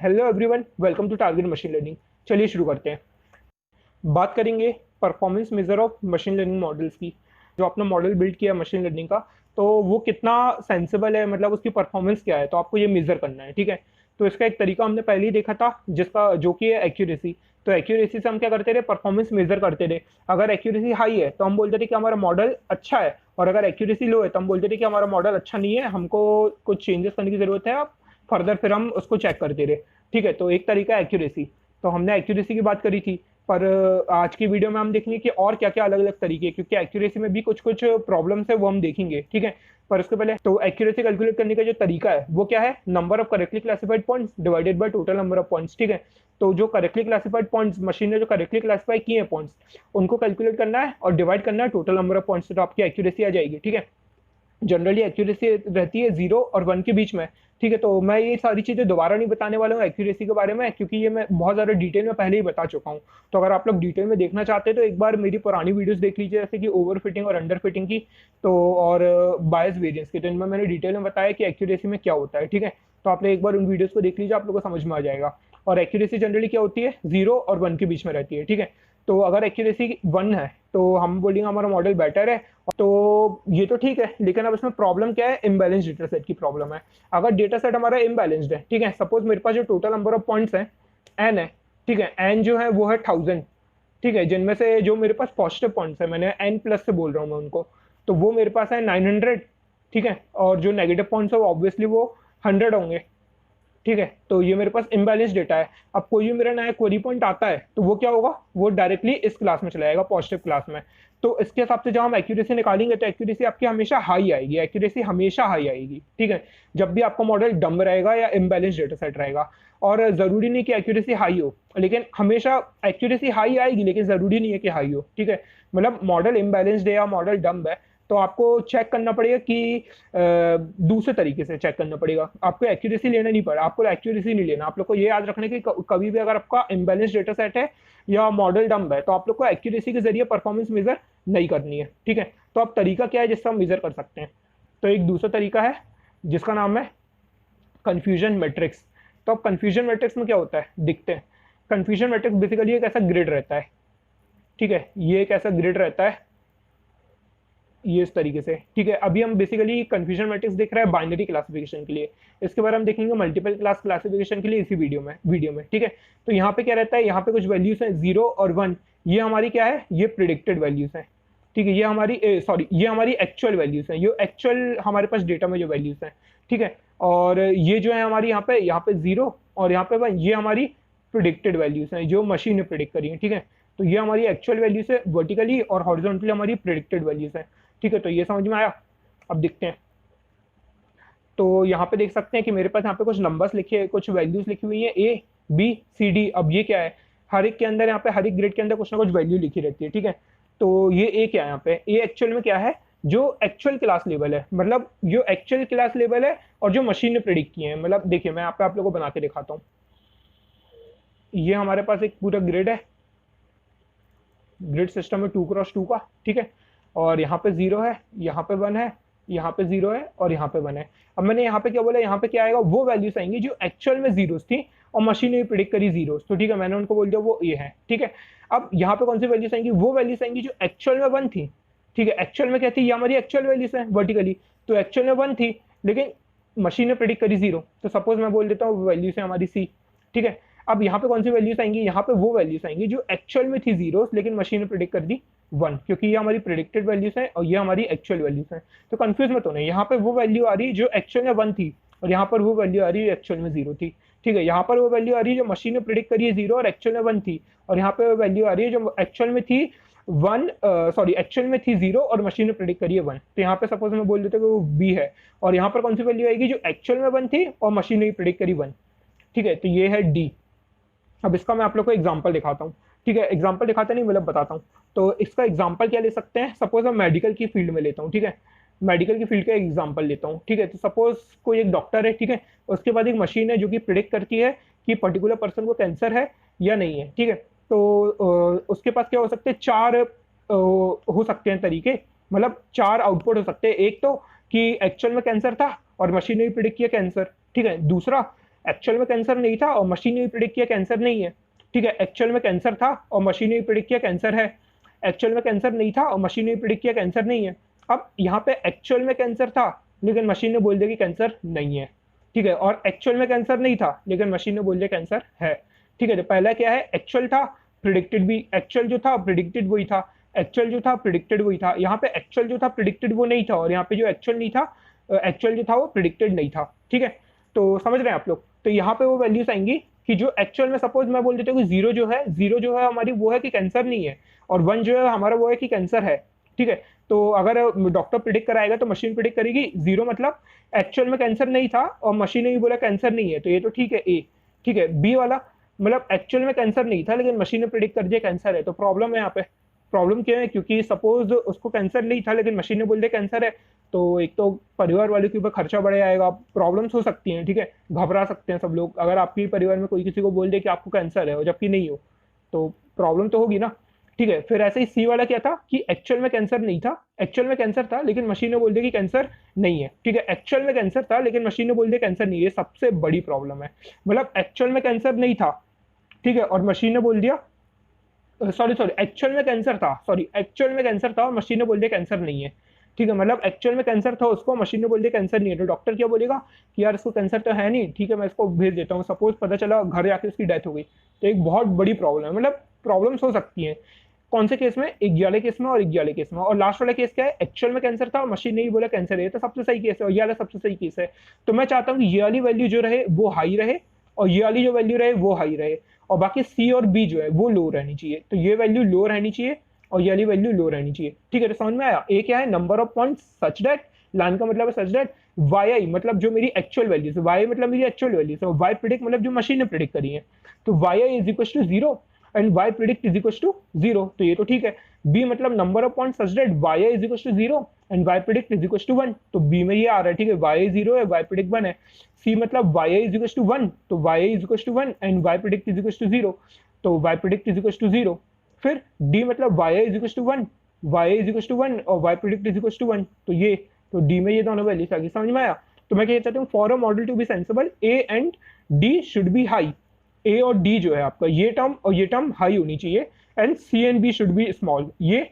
Hello everyone, welcome to Target Machine Learning. चलिए शुरू करते हैं। बात करेंगे performance measure of machine learning models की। जो आपने मॉडल बिल्ड किया मशीन लर्निंग का, तो वो कितना सेंसिबल है, मतलब उसकी परफॉर्मेंस क्या है, तो आपको ये मेजर करना है। ठीक है, तो इसका एक तरीका हमने पहले ही देखा था, जिसका जो कि है एक्यूरेसी। तो एक्यूरेसी से हम क्या करते रहे, परफॉर्मेंस मेजर करते रहे। अगर एक्यूरेसी हाई है तो हम बोलते थे कि हमारा मॉडल अच्छा है, और अगर एक्यूरेसी लो है तो हम बोलते थे कि हमारा मॉडल अच्छा नहीं है, हमको कुछ चेंजेस करने की जरूरत है। अब फर्दर फिर हम उसको चेक करते रहे। ठीक है, तो एक तरीका है एक्यूरेसी। तो हमने एक्यूरेसी की बात करी थी, पर आज की वीडियो में हम देखेंगे कि और क्या क्या अलग अलग तरीके हैं, क्योंकि एक्यूरेसी में भी कुछ कुछ प्रॉब्लम्स है, वो हम देखेंगे। ठीक है, पर उसके पहले तो एक्यूरेसी कैलकुलेट करने का जो तरीका है वो क्या है, number of correctly classified points divided by total number of points. ठीक है, तो जो करेक्टली क्लासिफाइड पॉइंट्स मशीन ने जो करेक्टली क्लासिफाई किए हैं पॉइंट्स, उनको कैलकुलेट करना है और डिवाइड करना है टोटल नंबर ऑफ पॉइंट्स से, तो आपकी एक्यूरेसी आ जाएगी। ठीक है, जनरली एक्यूरेसी रहती है 0 और 1 के बीच में। ठीक है, तो मैं ये सारी चीजें दोबारा नहीं बताने वाला हूँ एक्यूरेसी के बारे में, क्योंकि ये मैं बहुत ज्यादा डिटेल में पहले ही बता चुका हूँ। तो अगर आप लोग डिटेल में देखना चाहते हैं तो एक बार मेरी पुरानी वीडियोस देख लीजिए, जैसे कि ओवर फिटिंग और अंडर फिटिंग की, तो और बायस वेरिएंस की, तो इनमें मैंने डिटेल में बताया कि एक्यूरेसी में क्या होता है। ठीक है, तो आप लोग एक बार उन वीडियोस को देख लीजिए, आप लोगों को समझ में आ जाएगा। और एक्यूरेसी जनरली क्या होती है, 0 और 1 के बीच में रहती है। ठीक है, तो अगर एक्यूरेसी 1 है तो हम बोलेंगे हमारा मॉडल बेटर है। तो ये तो ठीक है, लेकिन अब इसमें प्रॉब्लम क्या है, इम्बैलेंस डेटा सेट की प्रॉब्लम है। अगर डेटा सेट हमारा इम्बैलेंस्ड है, ठीक है, सपोज मेरे पास जो टोटल नंबर ऑफ पॉइंट्स है एन है। ठीक है, एन जो है वो है 1000। ठीक है, जिनमें से जो मेरे पास पॉजिटिव पॉइंट्स है, मैंने एन प्लस से बोल रहा हूँ मैं उनको, तो वो मेरे पास है 900। ठीक है, और जो नेगेटिव पॉइंट्स है वो ऑब्वियसली वो 100 होंगे। ठीक है, तो ये मेरे पास इम्बैलेंस डेटा है। अब कोई भी मेरा नया क्वेरी पॉइंट आता है तो वो क्या होगा, वो डायरेक्टली इस क्लास में चला जाएगा, पॉजिटिव क्लास में। तो इसके हिसाब से जब हम एक्यूरेसी निकालेंगे तो एक्यूरेसी आपकी हमेशा हाई आएगी, एक्यूरेसी हमेशा हाई आएगी। ठीक है, जब भी आपका मॉडल डम रहेगा या इम्बैलेंस डेटा सेट रहेगा। और जरूरी नहीं कि एक्यूरेसी हाई हो, लेकिन हमेशा एक्यूरेसी हाई आएगी, लेकिन जरूरी नहीं है कि हाई हो। ठीक है, मतलब मॉडल इम्बैलेंस्ड है या मॉडल डम है, तो आपको चेक करना पड़ेगा कि दूसरे तरीके से चेक करना पड़ेगा। आपको एक्यूरेसी लेना नहीं पड़ा, आपको एक्यूरेसी नहीं लेना। आप लोग को ये याद रखना है कि कभी भी अगर आपका इम्बैलेंस डेटा सेट है या मॉडल डम्ब है, तो आप लोग को एक्यूरेसी के जरिए परफॉर्मेंस मेजर नहीं करनी है। ठीक है, तो अब तरीका क्या है जिससे हम मेजर कर सकते हैं, तो एक दूसरा तरीका है जिसका नाम है कंफ्यूजन मैट्रिक्स। तो अब कंफ्यूजन मैट्रिक्स में क्या होता है दिखते हैं। कंफ्यूजन मैट्रिक्स बेसिकली एक ऐसा ग्रिड रहता है। ठीक है, ये एक ऐसा ग्रिड रहता है, ये इस तरीके से। ठीक है, अभी हम बेसिकली कंफ्यूजन मैट्रिक्स देख रहे हैं बाइनरी क्लासिफिकेशन के लिए। इसके बारे में हम देखेंगे मल्टीपल क्लास क्लासिफिकेशन के लिए इसी वीडियो में। ठीक है, तो यहाँ पे क्या रहता है, यहाँ पे कुछ वैल्यूज हैं 0 और 1। ये हमारी क्या है, ये प्रिडिक्टेड वैल्यूज हैं। ठीक है, ये हमारी सॉरी, ये हमारी एक्चुअल वैल्यूज हैं, ये एक्चुअल हमारे पास डेटा में जो वैल्यूज हैं। ठीक है, और ये जो है हमारी यहाँ पे 0 और यहाँ पे 1, ये हमारी प्रिडिक्टेड वैल्यूज हैं जो मशीन ने प्रिडिक्ट करी है। ठीक है, तो ये हमारी एक्चुअल वैल्यूज है वर्टिकली, और हॉरिजॉन्टली हमारी प्रिडिक्टेड वैल्यूज है। ठीक है, तो ये समझ में आया। अब देखते हैं, तो यहाँ पे देख सकते हैं कि मेरे पास यहाँ पे कुछ नंबर्स लिखे, कुछ वैल्यूज लिखी हुई है A B C D। अब ये क्या है, हर एक के अंदर, यहाँ पे हर एक ग्रेड के अंदर कुछ ना कुछ वैल्यू लिखी रहती है। ठीक है, तो ये A क्या है, यहाँ पे A एक्चुअल में क्या है, जो एक्चुअल क्लास लेवल है, मतलब जो एक्चुअल क्लास लेवल है और जो मशीन ने प्रिडिक्ट किए हैं। मतलब देखिए, मैं यहाँ पे आप लोगों को बना के दिखाता हूँ। ये हमारे पास एक पूरा ग्रिड है, ग्रिड सिस्टम है 2x2 का। ठीक है, और यहाँ पे 0 है, यहाँ पे 1 है, यहाँ पे 0 है और यहाँ पे 1 है। अब मैंने यहाँ पे क्या बोला, यहाँ पे क्या आएगा, वो वैल्यूज आएंगी जो एक्चुअल में जीरोस थी और मशीन ने भी प्रिडिक्ट करी जीरोस। तो ठीक है, मैंने उनको बोल दिया वो ये है। ठीक है, अब यहाँ पे कौन सी वैल्यूज आएंगी, वो वैल्यूज आएंगी जो एक्चुअल में 1 थी। ठीक है, एक्चुअल में क्या थी, ये हमारी एक्चुअल वैल्यूज है वर्टिकली, तो एक्चुअल में 1 थी, लेकिन मशीन ने प्रिडिक्ट करी 0। तो सपोज मैं बोल देता हूँ वैल्यूज है हमारी C। ठीक है, अब यहाँ पे कौन सी वैल्यूज आएंगी, यहाँ पे वो वैल्यूज आएंगी जो एक्चुअल में थी जीरो, लेकिन मशीन ने प्रिडिक्ट कर दी 1, क्योंकि ये हमारी प्रिडिक्टेड वैल्यूज हैं और ये हमारी एक्चुअल वैल्यूज हैं। तो कंफ्यूज मत होना, यहाँ पे वो वैल्यू आ रही है जो एक्चुअल में 1 थी, और यहाँ पर वो वैल्यू आ रही है एक्चुअल में 0 थी। ठीक है, यहाँ पर वो वैल्यू आ रही है जो मशीन ने प्रिडिक्ट करी है 0 और एक्चुअल में 1 थी, और यहाँ पे वो वैल्यू आ रही है जो एक्चुअल में थी 1, सॉरी एक्चुअल में थी 0 और मशीन ने प्रिडिक्ट करी है 1। तो यहाँ पे सपोज मैं बोल देता हूँ वो B है, और यहाँ पर कौन सी वैल्यू आएगी जो एक्चुअल में 1 थी और मशीन ने प्रिडिक्ट करी 1। ठीक है, तो ये है D। अब इसका मैं आप लोग को एग्जांपल दिखाता हूँ। ठीक है, एग्जांपल दिखाता नहीं, मतलब बताता हूँ। तो इसका एग्जांपल क्या ले सकते हैं, सपोज मैं मेडिकल की फील्ड में लेता हूँ। ठीक है, मेडिकल की फील्ड का एग्जांपल लेता हूँ। ठीक है, तो सपोज कोई एक डॉक्टर है। ठीक है, उसके बाद एक मशीन है जो कि प्रिडिक्ट करती है कि पर्टिकुलर पर्सन को कैंसर है या नहीं है। ठीक है, तो उसके पास क्या हो सकते हैं, 4 हो सकते हैं तरीके, मतलब 4 आउटपुट हो सकते हैं। एक तो कि एक्चुअल में कैंसर था और मशीन ने भी प्रिडिक्ट किया कैंसर। ठीक है, दूसरा एक्चुअल में कैंसर नहीं था और मशीन ने भी प्रिडिक्ट किया कैंसर नहीं है, ठीक है। एक्चुअल में कैंसर था और मशीन ने भी प्रिडिक्ट किया कैंसर है। एक्चुअल में कैंसर नहीं था और मशीन ने भी प्रिडिक्ट किया कैंसर नहीं है। अब यहाँ पे एक्चुअल में कैंसर था लेकिन मशीन ने बोल दिया कि कैंसर नहीं है, ठीक है। और एक्चुअल में कैंसर नहीं था लेकिन मशीन ने बोल दिया कैंसर है, ठीक है। तो पहला क्या है, एक्चुअल था, प्रिडिक्टेड भी, एक्चुअल जो था प्रिडिक्टेड वही था, एक्चुअल जो था प्रिडिक्टेड वही था। यहाँ पे एक्चुअल जो था प्रिडिक्टेड वो नहीं था और यहाँ पे जो एक्चुअल नहीं था, एक्चुअल जो था वो प्रिडिक्टेड नहीं था, ठीक है। तो समझ रहे हैं आप लोग। तो यहाँ पे वो वैल्यूज आएंगी कि जो एक्चुअल में, सपोज मैं बोल देता हूँ कि जीरो जो है हमारी वो है कि कैंसर नहीं है, और वन जो है हमारा वो है कि कैंसर है, ठीक है। तो अगर डॉक्टर प्रिडिक्ट कराएगा तो मशीन प्रिडिक्ट करेगी जीरो मतलब एक्चुअल में कैंसर नहीं था और मशीन ने भी बोला कैंसर नहीं है, तो ये तो ठीक है ए, ठीक है। बी वाला मतलब एक्चुअल में कैंसर नहीं था लेकिन मशीन ने प्रिडिक्ट कर दिया कैंसर है, तो प्रॉब्लम है यहाँ पे। प्रॉब्लम क्या है, क्योंकि सपोज उसको कैंसर नहीं था लेकिन मशीन ने बोल दिया कैंसर है, तो एक तो परिवार वाले के ऊपर खर्चा बढ़ जाएगा, प्रॉब्लम्स हो सकती हैं, ठीक है। घबरा सकते हैं सब लोग अगर आपके परिवार में कोई किसी को बोल दे कि आपको कैंसर है और जबकि नहीं हो, तो प्रॉब्लम तो होगी ना, ठीक है। फिर ऐसे ही सी वाला क्या था कि एक्चुअल में कैंसर नहीं था, एक्चुअल में कैंसर था लेकिन मशीन ने बोल दिया कि कैंसर नहीं है, ठीक है। एक्चुअल में कैंसर था लेकिन मशीन ने बोल दिया कैंसर नहीं है, सबसे बड़ी प्रॉब्लम है। मतलब एक्चुअल में कैंसर नहीं था, ठीक है, और मशीन ने बोल दिया, एक्चुअल में कैंसर था, एक्चुअल में कैंसर था और मशीन ने बोल दिया कैंसर नहीं है, ठीक है। मतलब एक्चुअल में कैंसर था उसको, मशीन ने बोल दिया कैंसर नहीं है, तो डॉक्टर क्या बोलेगा कि यार इसको कैंसर तो है नहीं, ठीक है, मैं इसको भेज देता हूँ। सपोज पता चला घर जाके उसकी डेथ हो गई, तो एक बहुत बड़ी प्रॉब्लम है। मतलब प्रॉब्लम्स हो सकती हैं कौन से केस में, 11 केस में और 11 केस में। और लास्ट वाला केस क्या है, एक्चुअल में कैंसर था और मशीन ने ही बोला कैंसर है, तो सबसे सही केस है और ये वाला सबसे सही केस है। तो मैं चाहता हूँ कि ये वाली वैल्यू जो रहे वो हाई रहे और ये वाली जो वैल्यू रहे वो हाई रहे, और बाकी सी और बी जो है वो लो रहनी चाहिए। तो ये वैल्यू लो रहनी चाहिए और ये वाली वैल्यू लो रहनी चाहिए, ठीक है। तो समझ में आया। ए क्या है, number of point such that, line का मतलब है सच दैट वाई आई मतलब जो मेरी एक्चुअल वैल्यूज है, वाई मतलब मेरी एक्चुअल वैल्यूज है, वाई प्रिडिक्ट मतलब जो मशीन ने प्रिडिक्ट करी है, तो Y I is equal to zero and Y predict is equal to zero, तो ये तो ठीक है। बी मतलब number of point such that y I is equal to zero and Y predict is equal to one, तो b में ये आ रहा है, ठीक है। वाई जीरो है, वाई प्रिडिक्ट वन है। सी मतलब Y I is equal to one, तो Y I is equal to one and Y predict is equal to zero, तो Y predict is equal to zero. फिर D मतलब Y I is equal to one, Y is equal to one और Y predict is equal to one, तो ये, तो D में ये दोनों वैल्यूज आ गई। समझ में आया। तो मैं क्या चाहता हूँ, for a model to be sensible A and D should be high, A और डी जो है आपका ये टर्म और ये टर्म हाई होनी चाहिए, and c and b should be small, ये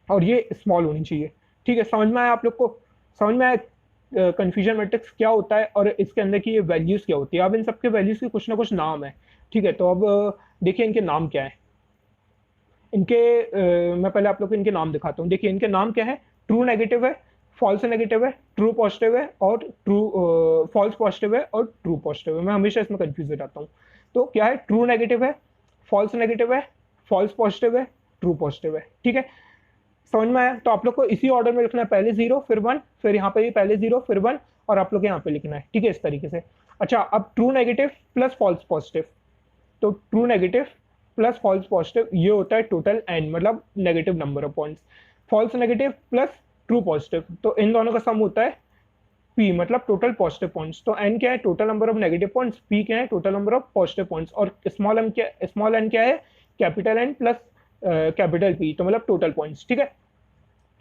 और ये स्मॉल होनी चाहिए, ठीक है। समझ में आया आप लोग को, समझ में आया कंफ्यूजन मैट्रिक्स क्या होता है और इसके अंदर की ये वैल्यूज क्या होती है। अब इन सबके वैल्यूज के कुछ ना कुछ नाम है, ठीक है। तो अब देखिए इनके नाम क्या है। इनके मैं पहले आप लोग को इनके नाम दिखाता हूँ। देखिए इनके नाम क्या है, ट्रू नेगेटिव है, फॉल्स नेगेटिव है, ट्रू पॉजिटिव है और ट्रू फॉल्स पॉजिटिव है और ट्रू पॉजिटिव है। मैं हमेशा इसमें कंफ्यूज हो जाता हूँ। तो क्या है, ट्रू नेगेटिव है, फॉल्स नेगेटिव है, फॉल्स पॉजिटिव है, ट्रू पॉजिटिव है, ठीक है। समझ में आया। तो आप लोग को इसी ऑर्डर में लिखना है, पहले जीरो फिर वन, फिर यहाँ पे भी पहले जीरो फिर वन, और आप लोग यहाँ पे लिखना है, ठीक है, इस तरीके से। अच्छा, अब true negative plus false positive, तो true negative plus false positive ये होता है टोटल एन, मतलब negative number of points. False negative plus true positive, तो इन दोनों का सम होता है पी, मतलब टोटल पॉजिटिव पॉइंट्स। तो एन क्या है, total number of negative points, P क्या है, total number of positive points, और स्मॉल एन क्या, स्मॉल एन क्या है, capital N plus capital P, तो मतलब टोटल पॉइंट्स, ठीक है।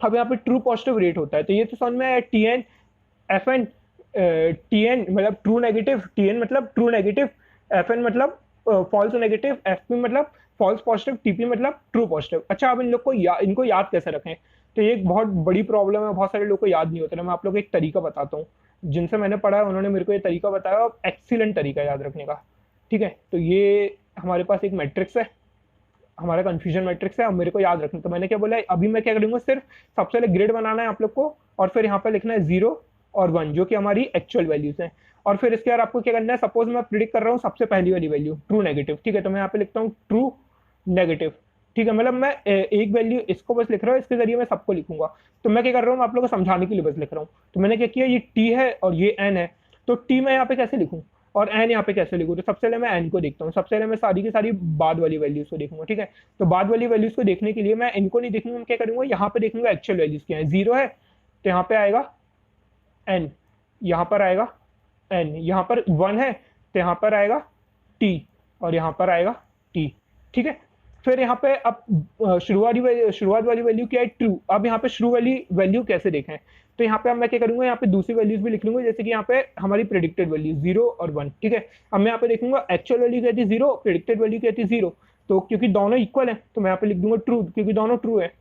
अब यहाँ पे ट्रू पॉजिटिव रेट होता है, तो ये तो समझ में आया, T N F N, T N मतलब ट्रू नेगेटिव, टी एन मतलब ट्रू नेगेटिव, एफ एन मतलब फॉल्स नेगेटिव, एफ पी मतलब फॉल्स पॉजिटिव, टीपी मतलब ट्रू पॉजिटिव। अच्छा, अब इन लोग को इनको याद कैसे रखें, तो ये एक बहुत बड़ी प्रॉब्लम है, बहुत सारे लोग को याद नहीं होता है। मैं आप लोग को एक तरीका बताता हूँ, जिनसे मैंने पढ़ा है उन्होंने मेरे को ये तरीका बताया और एक्सीलेंट तरीका याद रखने का, ठीक है। तो ये हमारे पास एक मैट्रिक्स है, हमारा कंफ्यूजन मैट्रिक्स है, अब मेरे को याद रखना। तो मैंने क्या बोला, अभी मैं क्या करूंगा, सिर्फ सबसे पहले ग्रिड बनाना है आप लोग को, और फिर यहाँ पे लिखना है जीरो और वन जो कि हमारी एक्चुअल वैल्यूज हैं, और फिर इसके बाद आपको क्या करना है, सपोज मैं प्रिडिक्ट कर रहा हूँ सबसे पहली वाली वैल्यू ट्रू नेगेटिव, ठीक है, तो मैं यहाँ पे लिखता हूँ ट्रू नेगेटिव, ठीक है। मतलब मैं एक वैल्यू इसको बस लिख रहा हूँ, इसके जरिए मैं सबको लिखूंगा। तो मैं क्या कर रहा हूँ, आप लोगों को समझाने के लिए बस लिख रहा हूँ। तो मैंने क्या किया, ये टी है और ये एन है, तो टी मैं यहाँ पे कैसे लिखूँ और एन यहाँ पे कैसे लिखूँ, तो सबसे पहले मैं एन को देखता हूँ, सबसे पहले मैं सारी की सारी बाद वाली वैल्यूज को देखूंगा, ठीक है। तो बाद वाली वैल्यूज को देखने के लिए मैं इनको नहीं देखूंगा, मैं क्या करूंगा, यहाँ पे देखूंगा एक्चुअल वैल्यूज क्या है। जीरो है तो यहाँ पे आएगा एन, यहाँ पर आएगा एन, यहाँ पर वन है तो यहाँ पर आएगा टी और यहाँ पर आएगा टी, ठीक है। फिर यहाँ पे अब शुरुआत वाली वैल्यू क्या है, ट्रू। अब यहाँ पे शुरू वाली वैल्यू कैसे देखें, तो यहाँ पे अब मैं क्या करूंगा, यहाँ पे दूसरी वैल्यूज भी लिख लूंगा, जैसे कि यहाँ पे हमारी प्रेडिक्टेड वैल्यू 0 और 1, ठीक है। अब मैं यहाँ पे देखूंगा एक्चुअल वैल्यू क्या थी 0, प्रेडिक्टेड वैल्यू क्या थी 0, तो क्योंकि दोनों इक्वल है तो मैं यहाँ पे लिख दूंगा ट्रू, क्योंकि दोनों ट्रू है।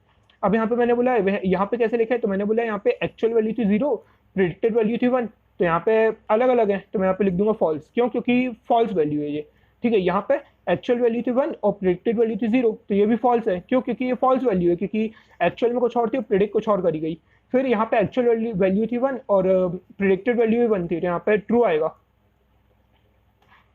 अब यहाँ पे मैंने बोला यहाँ पे कैसे लिखा है, तो मैंने बोला यहाँ पे एक्चुअल वैल्यू थी 0, प्रेडिक्टेड वैल्यू थी 1, तो यहाँ पे अलग अलग है, तो मैं यहाँ पे लिख दूंगा फॉल्स। क्यों, क्योंकि फॉल्स वैल्यू है ये, ठीक है। यहाँ पे एक्चुअल वैल्यू थी 1 और प्रेडिक्टेड वैल्यू थी 0, तो ये भी फॉल्स है। क्यों, क्योंकि ये फॉल्स वैल्यू है, क्योंकि एक्चुअल में कुछ और थी और प्रेडिक्ट कुछ और करी गई। फिर यहाँ पे एक्चुअल वैल्यू थी 1 और प्रेडिक्टेड वैल्यू भी 1 थी, तो यहाँ पे ट्रू आएगा।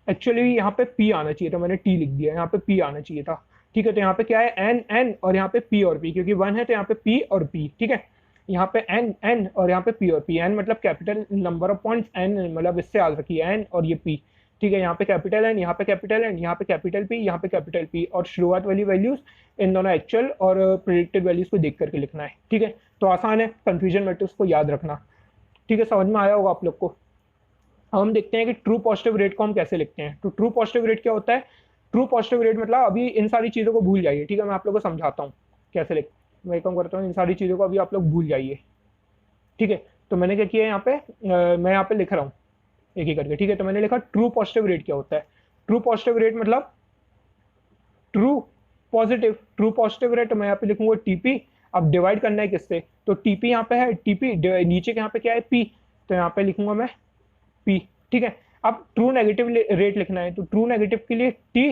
एक्चुअली यहाँ पे पी आना चाहिए था, मैंने टी लिख दिया, यहाँ पे पी आना चाहिए था, ठीक है। तो यहाँ पे क्या है, एन एन और यहाँ पे पी और पी, क्योंकि 1 है तो यहाँ पे पी और पी, ठीक है। यहाँ पे एन एन और यहाँ पे पी और पी, एन मतलब capital number of points, N मतलब इससे याद रखिए एन और ये पी, ठीक है। यहाँ पे कैपिटल एन, यहाँ पे कैपिटल एन, यहाँ पे कैपिटल पी, यहाँ पे कैपिटल पी, और शुरुआत वाली वैल्यूज इन दोनों एक्चुअल और प्रेडिक्टेड वैल्यूज को देख करके लिखना है, ठीक है। तो आसान है कंफ्यूजन मैट्रिक्स को याद रखना, ठीक है। समझ में आया होगा आप लोग को। अब हम देखते हैं कि ट्रू पॉजिटिव रेट को हम कैसे लिखते हैं। तो ट्रू पॉजिटिव रेट क्या होता है, ट्रू पॉजिटिव रेट मतलब अभी इन सारी चीज़ों को भूल जाइए, ठीक है। मैं आप लोगों को समझाता हूँ कैसे लिख, मैं काम करता हूँ, इन सारी चीज़ों को अभी आप लोग भूल जाइए, ठीक है। तो मैंने क्या किया यहाँ पे, मैं यहाँ पे लिख रहा हूँ एक ही करके, ठीक है। तो मैंने लिखा ट्रू पॉजिटिव रेट क्या होता है। ट्रू पॉजिटिव रेट मतलब true positive, true positive rate मैं यहाँ पे लिखूंगा टीपी। अब डिवाइड करना है किससे, तो टीपी यहाँ पे है, टीपी नीचे के यहाँ पे क्या है, पी, तो यहाँ पे लिखूंगा मैं पी, ठीक है। अब ट्रू नेगेटिव रेट लिखना है, तो ट्रू नेगेटिव के लिए टी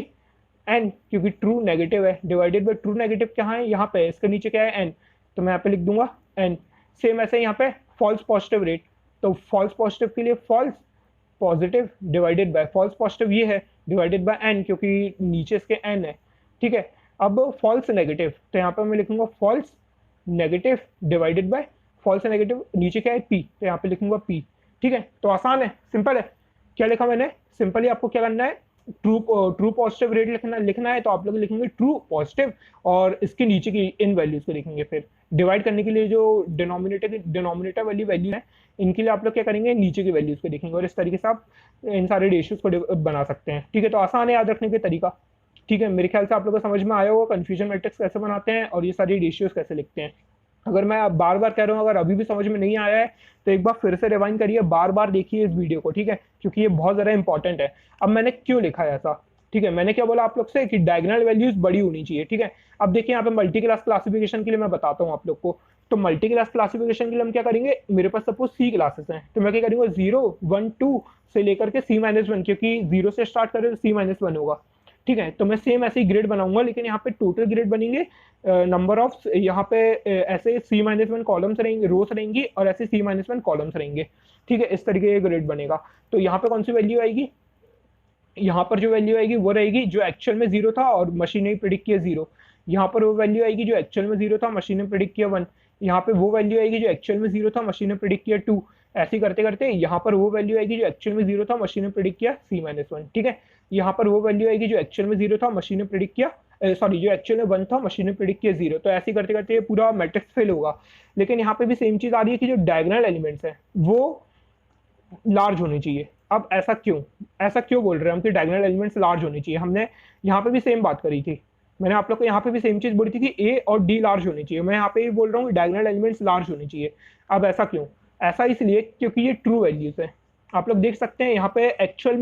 एन, क्योंकि ट्रू नेगेटिव है, डिवाइडेड बाय ट्रू नेगेटिव कहाँ है, यहाँ पे, इसके नीचे क्या है एन, तो मैं यहाँ पे लिख दूंगा एन। सेम ऐसे यहाँ पे फॉल्स पॉजिटिव रेट, तो फॉल्स पॉजिटिव के लिए false positive divided by, false positive ये है, डिवाइडेड बाय एन, क्योंकि नीचे इसके एन है, ठीक है। अब फॉल्स नेगेटिव, तो यहाँ पे मैं लिखूंगा false negative divided by false negative, नीचे क्या है पी, तो यहाँ पे लिखूंगा पी, ठीक है। तो आसान है, सिंपल है। क्या लिखा मैंने, सिंपली आपको क्या करना है, ट्रू पॉजिटिव रेट लिखना है, तो आप लोग लिखेंगे ट्रू पॉजिटिव और इसके नीचे की इन वैल्यूज को लिखेंगे। फिर डिवाइड करने के लिए जो डिनोमिनेटर वाली वैल्यू है, इनके लिए आप लोग क्या करेंगे, नीचे की वैल्यूज को लिखेंगे, और इस तरीके से आप इन सारे रेशियोज को बना सकते हैं, ठीक है। तो आसान है याद रखने का तरीका, ठीक है। मेरे ख्याल से आप लोगों को समझ में आया होगा कन्फ्यूजन मैट्रिक्स कैसे बनाते हैं और ये सारी रेशियोज कैसे लिखते हैं। अगर मैं बार बार कह रहा हूँ, अगर अभी भी समझ में नहीं आया है तो एक बार फिर से रिवाइंड करिए, बार बार देखिए इस वीडियो को, ठीक है, क्योंकि ये बहुत ज़्यादा इंपॉर्टेंट है। अब मैंने क्यों लिखा है ऐसा, ठीक है, मैंने क्या बोला आप लोग से कि डायगोनल वैल्यूज बड़ी होनी चाहिए, ठीक है। अब देखिए यहाँ पे मल्टी क्लास क्लासिफिकेशन के लिए मैं बताता हूँ आप लोग को। तो मल्टी क्लास क्लासिफिकेशन के लिए हम क्या करेंगे, मेरे पास सपोज सी क्लासेस हैं, तो मैं क्या करूँगा 0 1 2 से लेकर के C-1, क्योंकि 0 से स्टार्ट करें तो C-1 होगा, ठीक है। तो मैं सेम ऐसे ही ग्रेड बनाऊंगा, लेकिन यहाँ पे टोटल ग्रेड बनेंगे, नंबर ऑफ यहाँ पे ऐसे C-1 कॉलम्स रहेंगे, रोज रहेंगी, और ऐसे C-1 कॉलम्स रहेंगे, ठीक है। इस तरीके का ग्रेड बनेगा। तो यहाँ पे कौन सी वैल्यू आएगी, यहाँ पर जो वैल्यू आएगी वो रहेगी जो एक्चुअल में 0 था और मशीन ने प्रिडिक्ट किया 0। यहाँ पर वो वैल्यू आएगी जो एक्चुअल में 0 था, मशीन ने प्रिडिक्ट किया 1। यहाँ पे वो वैल्यू आएगी जो एक्चुअल में 0 था, मशीन ने प्रिडिक्ट किया 2। ऐसे करते करते यहाँ पर वो वैल्यू आएगी जो एक्चुअल में 0 था, मशीन ने प्रिडिक्ट किया C-1, ठीक है। यहाँ पर वो वैल्यू आएगी जो एक्चुअल में 0 था, मशीन ने प्रिडिक्ट किया, सॉरी, जो एक्चुअल में 1 था, मशीन ने प्रिडिक्ट किया 0। तो ऐसे करते करते ये पूरा मैट्रिक्स फेल होगा। लेकिन यहाँ पे भी सेम चीज आ रही है कि जो डायगोनल एलिमेंट्स हैं वो लार्ज होनी चाहिए। अब ऐसा क्यों बोल रहे हैं हम कि डायगोनल एलिमेंट्स लार्ज होनी चाहिए, हमने यहाँ पे भी सेम बात करी थी, मैंने आप लोग को यहाँ पे भी सेम चीज बोली थी कि ए और डी लार्ज होनी चाहिए। मैं यहाँ पे भी बोल रहा हूँ डायगोनल एलिमेंट्स लार्ज होनी चाहिए। अब ऐसा क्यों, ऐसा इसलिए क्योंकि ये ट्रू वैल्यूज है। आप लोग देख सकते हैं यहाँ पे एक्चुअल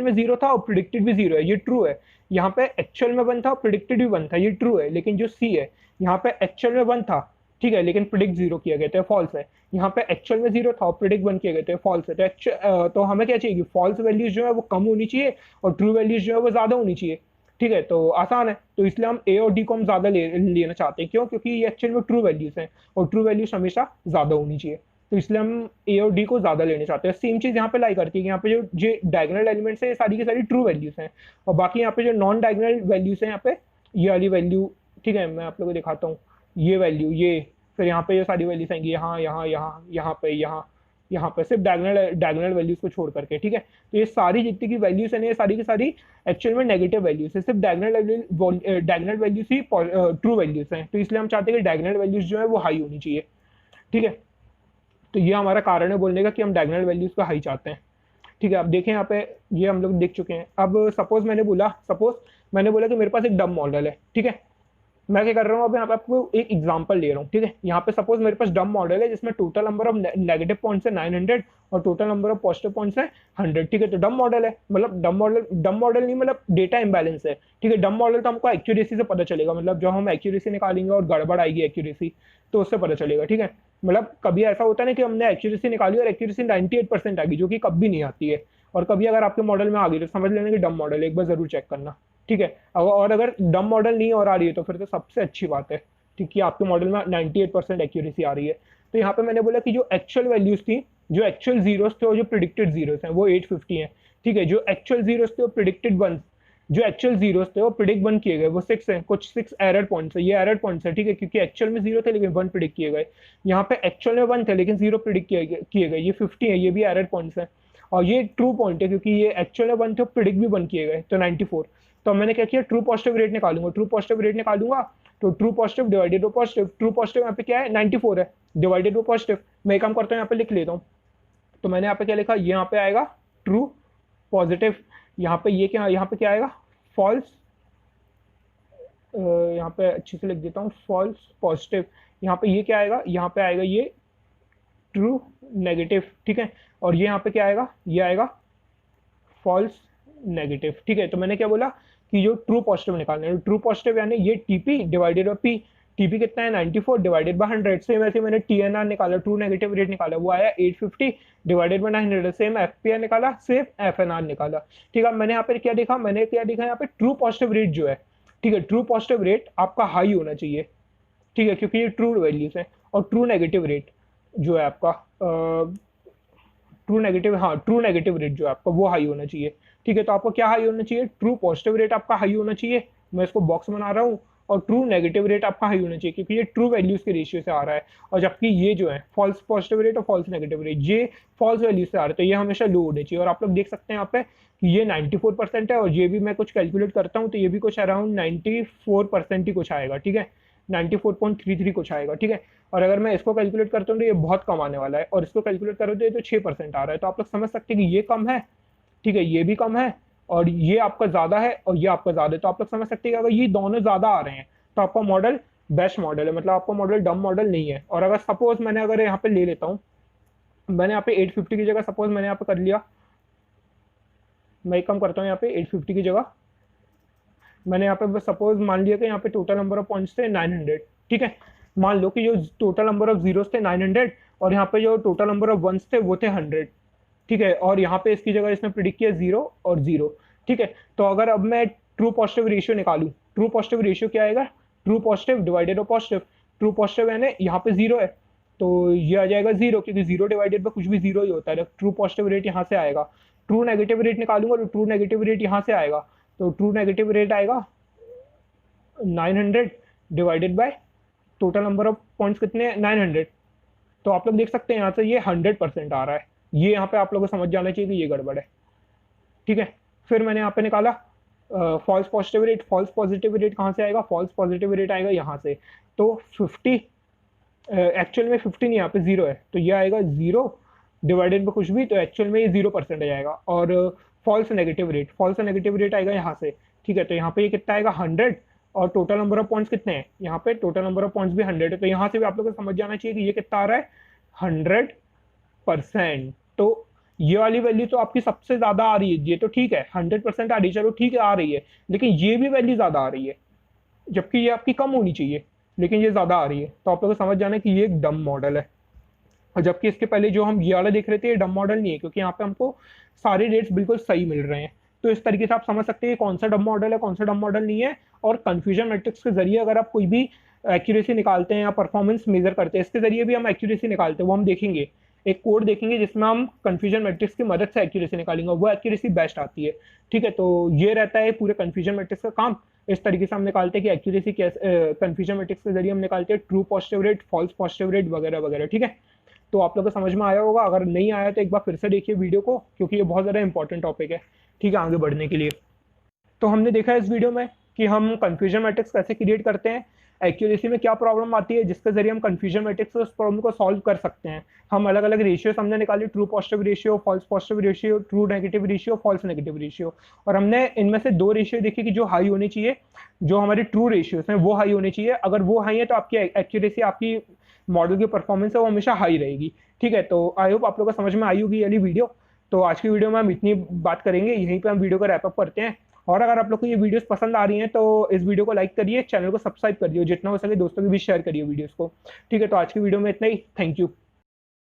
में 0 था और प्रिडिक्टेड भी 0 है, ये ट्रू है। यहाँ पे एक्चुअल में 1 था, प्रिडिक्टेड भी 1 था, ये ट्रू है। लेकिन जो सी है, यहाँ पे एक्चुअल में 1 था, ठीक है, लेकिन प्रिडिक्ट 0 किया गया था, फॉल्स है। यहाँ पे एक्चुअल में 0 था और प्रिडिक्ट 1 किया गया था, फॉल्स है। तो हमें क्या चाहिए कि फॉल्स वैल्यूज जो है वो कम होनी चाहिए और ट्रू वैल्यूज जो है वो ज्यादा होनी चाहिए, ठीक है। तो आसान है, तो इसलिए हम ए और डी को हम ज्यादा लेना चाहते हैं। क्यों, क्योंकि ये एक्चुअल में ट्रू वैल्यूज हैं और ट्रू वैल्यूज हमेशा ज्यादा होनी चाहिए, तो इसलिए हम ए और डी को ज्यादा लेने चाहते हैं। सेम चीज यहाँ पे लाई करती है, यहाँ पे जो डायगोनल एलिमेंट्स है ये सारी की सारी ट्रू वैल्यूज हैं, और बाकी यहाँ पे जो नॉन डायगोनल वैल्यूज हैं, यहाँ पे ये वाली वैल्यू, ठीक है, मैं आप लोगों को दिखाता हूँ, ये वैल्यू, ये, फिर यहाँ पे ये सारी वैल्यूज आएंगी, यहाँ यहाँ यहाँ यहाँ पे यहाँ पे, सिर्फ डायगोनल वैल्यूज को छोड़ करके, ठीक है। तो ये सारी जितनी की वैल्यूज है, ये सारी की सारी एक्चुअल में नेगेटिव वैल्यूज है, सिर्फ डायगोनल वैल्यूज ही ट्रू वैल्यूज हैं। तो इसलिए हम चाहते हैं कि डायगोनल वैल्यूज जो है वो हाई होनी चाहिए, ठीक है। तो ये हमारा कारण है बोलने का कि हम डायगोनल वैल्यूज को हाई चाहते हैं। ठीक है, अब देखें यहाँ पे, ये हम लोग देख चुके हैं। अब सपोज मैंने बोला कि मेरे पास एक डम मॉडल है, ठीक है। मैं क्या कर रहा हूँ, अब यहाँ पे आपको एक एग्जांपल ले रहा हूँ, ठीक है। यहाँ पे सपोज मेरे पास डम मॉडल है जिसमें total number of negative points है 900 और total number of positive points है 100, ठीक है। तो डम मॉडल है, मतलब डम मॉडल नहीं, मतलब डेटा इम्बैलेंस है, ठीक है। डम मॉडल तो हमको एक्यूरेसी से पता चलेगा, मतलब जब हम एक्यूरेसी निकालेंगे और गड़बड़ आएगी एक्यूरेसी तो उससे पता चलेगा, ठीक है। मतलब कभी ऐसा होता है ना कि हमने एक्यूरेसी निकाली और एक्यूरेसी 98% आ गई, जो कि कभी नहीं आती है। और कभी अगर आपके मॉडल में आ गई तो समझ लेना कि डम मॉडल है, एक बार जरूर चेक करना, ठीक है। और अगर डम मॉडल नहीं और आ रही है तो फिर तो सबसे अच्छी बात है, ठीक है, आपके मॉडल में 98% एक्यूरेसी आ रही है। तो यहाँ पे मैंने बोला कि जो एक्चुअल वैल्यूज थी, जो एक्चुअल जीरोस थे और जो प्रिडिक्टेड जीरोस हैं वो 850 हैं, ठीक है। जो एक्चुअल जीरोस थे वो प्रिडिक्टेड वन, जो एक्चुअल जीरोस थे वो प्रिडिक्ट वन किए गए वो 6 हैं, कुछ 6 एरर पॉइंट्स है, ये एरर पॉइंट्स है, ठीक है, क्योंकि एक्चुअल में 0 थे लेकिन 1 प्रिडिक्ट किए गए। यहाँ पे एक्चुअल में 1 थे लेकिन 0 प्रिडिक्ट किए गए, ये 50 है, ये भी एरर पॉइंट्स है। और ये ट्रू पॉइंट है क्योंकि ये एक्चुअल में 1 थे, प्रिडिक्ट भी 1 किए गए, तो 94। तो मैंने क्या किया, ट्रू पॉजिटिव रेट निकालूंगा, ट्रू पॉजिटिव रेट निकालूंगा तो true positive divided bye positive, true positive यहाँ पे क्या है 94 है, डिवाइडेड बाय पॉजिटिव। मैं एक काम करता हूँ, यहाँ पे लिख लेता हूँ। तो मैंने यहाँ पे क्या लिखा, यहाँ पे आएगा ट्रू पॉजिटिव, यहाँ पे ये क्या, यहाँ पे क्या आएगा फॉल्स, यहाँ पे अच्छे से लिख देता हूँ फॉल्स पॉजिटिव। यहाँ पे ये क्या आएगा, यहाँ पे आएगा ये ट्रू नेगेटिव, ठीक है। और ये यहाँ पे क्या आएगा, ये आएगा फॉल्स नेगेटिव, ठीक है। तो मैंने क्या बोला कि जो ट्रू पॉजिटिव निकालना है, ट्रू पॉजिटिव यानी ये TP divided by P, TP कितना है 94 डिवाइडेड बाय 100। सेम ऐसे मैंने टीएनआर निकाला, ट्रू नेगेटिव रेट निकाला, वो आया 850 डिवाइडेड बाय 900। सेम एफपीआर निकाला, सेम एफएनआर निकाला, ठीक है। मैंने यहाँ पे क्या देखा, मैंने क्या देखा यहाँ पे ट्रू पॉजिटिव रेट जो है, ठीक है, ट्रू पॉजिटिव रेट आपका हाई होना चाहिए, ठीक है, क्योंकि ये ट्रू वैल्यूज है। और ट्रू नेगेटिव रेट जो है आपका ट्रू नेगेटिव, हाँ ट्रू नेगेटिव रेट जो है आपका वो हाई होना चाहिए, ठीक है। तो आपको क्या हाई होना चाहिए, ट्रू पॉजिटिव रेट आपका हाई होना चाहिए, मैं इसको बॉक्स बना रहा हूँ। और ट्रू नेगेटिव रेट आपका हाई होना चाहिए क्योंकि ये ट्रू वैल्यूज के रेशियो से आ रहा है। और जबकि ये जो है फॉल्स पॉजिटिव रेट और फॉल्स नेगेटिव रेट ये फॉल्स वैल्यूज से आ रहा है, तो ये हमेशा लो होने चाहिए। और आप लोग देख सकते हैं यहाँ पे कि ये 94% है और ये भी मैं कुछ कैलकुलेट करता हूँ तो ये भी कुछ अराउंड 94% ही कुछ आएगा, ठीक है, 94.33 कुछ आएगा, ठीक है। और अगर मैं इसको कैलकुलेट करता हूँ तो ये बहुत कम आने वाला है, और इसको कैलकुलेट करो तो ये तो 6% आ रहा है। तो आप लोग समझ सकते हैं कि ये कम है, ठीक है, ये भी कम है और ये आपका ज्यादा है और ये आपका ज्यादा है। तो आप लोग समझ सकते हैं कि अगर ये दोनों ज्यादा आ रहे हैं तो आपका मॉडल बेस्ट मॉडल है, मतलब आपका मॉडल डम मॉडल नहीं है। और अगर सपोज मैंने अगर यहाँ पे ले लेता हूँ, मैंने यहाँ पे 850 की जगह सपोज मैंने यहाँ पे कर लिया, मैं एक काम करता हूँ, यहाँ पे 850 की जगह मैंने यहाँ पे सपोज मान लिया कि यहाँ पे टोटल नंबर ऑफ पॉइंट्स थे 900, ठीक है। मान लो कि जो टोटल नंबर ऑफ जीरोस थे 900 और यहाँ पे जो टोटल नंबर ऑफ वंस थे वो थे 100, ठीक है। और यहाँ पे इसकी जगह इसने प्रिडिक्ट किया 0 और 0, ठीक है। तो अगर अब मैं ट्रू पॉजिटिव रेशियो निकालूं, ट्रू पॉजिटिव रेशियो क्या आएगा, true positive divided bye positive, true positive यानी यहाँ पे 0 है तो ये आ जाएगा 0, क्योंकि 0 डिवाइडेड बाय कुछ भी 0 ही होता है। ट्रू पॉजिटिव रेट यहाँ से आएगा, ट्रू नेगेटिव रेट निकालूंगा तो ट्रू नेगेटिव रेट यहाँ से आएगा, तो ट्रू नेगेटिव रेट आएगा 900 divided by total number of points कितने हैं 900। तो आप लोग देख सकते हैं यहाँ से ये 100% आ रहा है, ये यहाँ पे आप लोगों को समझ जाना चाहिए कि ये गड़बड़ है, ठीक है। फिर मैंने यहाँ पे निकाला false positive rate, false positive rate कहाँ से आएगा, फॉल्स पॉजिटिव रेट आएगा यहाँ से। तो 50 एक्चुअल में 50 नहीं, यहाँ पे 0 है तो ये आएगा 0 डिवाइडेड बाय कुछ भी, तो एक्चुअल में ये 0% आ जाएगा। और false negative rate, false negative rate आएगा यहाँ से, ठीक है। तो यहाँ पे ये कितना आएगा 100 और टोटल नंबर ऑफ पॉइंट्स कितने हैं, यहाँ पे टोटल नंबर ऑफ पॉइंट्स भी 100 है, तो यहाँ से भी आप लोगों को समझ जाना चाहिए कि ये कितना आ रहा है 100%। तो ये वाली वैल्यू तो आपकी सबसे ज्यादा आ रही है, ये तो ठीक है 100% आ रही है, चलो ठीक है आ रही है, लेकिन ये भी वैल्यू ज्यादा आ रही है जबकि ये आपकी कम होनी चाहिए, लेकिन ये ज्यादा आ रही है। तो आप लोगों को समझ जाना है कि ये एक डम मॉडल है। और जबकि इसके पहले जो हम ये वाला देख रहे थे ये डम मॉडल नहीं है, क्योंकि यहाँ पे हमको सारे रेट्स बिल्कुल सही मिल रहे हैं। तो इस तरीके से आप समझ सकते हैं कौन सा डम मॉडल है, कौन सा डम मॉडल नहीं है। और कंफ्यूजन मैट्रिक्स के जरिए अगर आप कोई भी एक्यूरेसी निकालते हैं या परफॉर्मेंस मेजर करते हैं, इसके जरिए भी हम एक्यूरेसी निकालते हैं, वो हम देखेंगे, एक कोड देखेंगे जिसमें हम कंफ्यूजन मैट्रिक्स की मदद से एक्यूरेसी निकालेंगे, वो एक्यूरेसी बेस्ट आती है, ठीक है। तो ये रहता है पूरे कंफ्यूजन मैट्रिक्स का काम। इस तरीके से हम निकालते हैं कि एक्यूरेसी कैसे कंफ्यूजन मैट्रिक्स के जरिए हम निकालते हैं true positive rate, false positive rate वगैरह वगैरह, ठीक है। तो आप लोग को समझ में आया होगा, अगर नहीं आया तो एक बार फिर से देखिए वीडियो को, क्योंकि ये बहुत ज़्यादा इंपॉर्टेंट टॉपिक है, ठीक है, आगे बढ़ने के लिए। तो हमने देखा इस वीडियो में कि हम कंफ्यूजन मैट्रिक्स कैसे क्रिएट करते हैं, एक्यूरेसी में क्या प्रॉब्लम आती है जिसके जरिए हम कन्फ्यूजन मैट्रिक्स से उस प्रॉब्लम को सॉल्व कर सकते हैं। हम अलग अलग रेशियोज हमने निकाली, true positive ratio, false positive ratio, true negative ratio, false negative ratio, और हमने इनमें से 2 रेशियो देखी कि जो हाई होनी चाहिए, जो हमारे ट्रू रेशियोज हैं वो हाई होनी चाहिए। अगर वो हाई है तो आपकी एक्यूरेसी, आपकी मॉडल की परफॉर्मेंस है वो हमेशा हाई रहेगी। ठीक है, तो आई होप आप लोगों को समझ में आई होगी ये वाली वीडियो। तो आज की वीडियो में हम इतनी बात करेंगे, यहीं पे हम वीडियो को रैप अप करते हैं। और अगर आप लोग को ये वीडियोस पसंद आ रही हैं तो इस वीडियो को लाइक करिए, चैनल को सब्सक्राइब करिए, जितना हो सके दोस्तों के बीच शेयर करिए वीडियोस को। ठीक है, तो आज की वीडियो में इतना ही। Thank you.